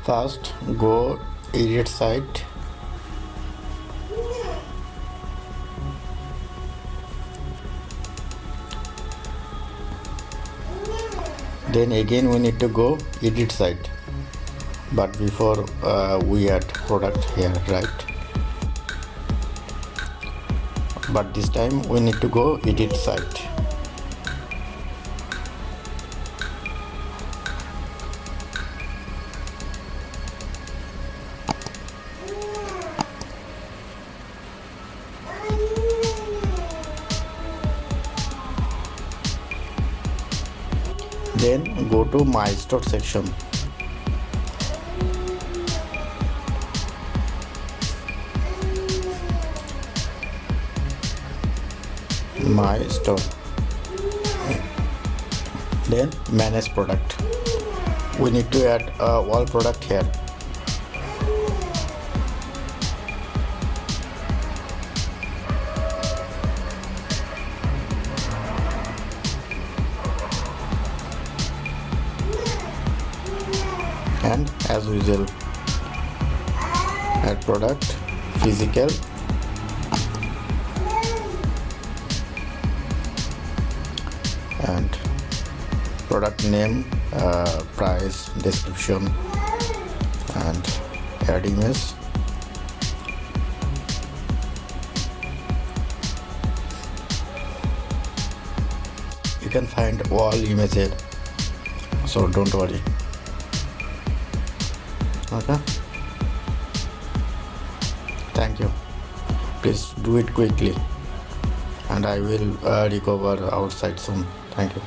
First, go edit site. Then again we need to go edit site. But before we add product here, right? But this time we need to go edit site. Then go to my store section. My store. Then manage product. We need to add all product here. And as usual, add product, physical, and product name, price, description, and add image. You can find all images, so don't worry. Okay, thank you. Please do it quickly, and I will recover outside soon. Thank you.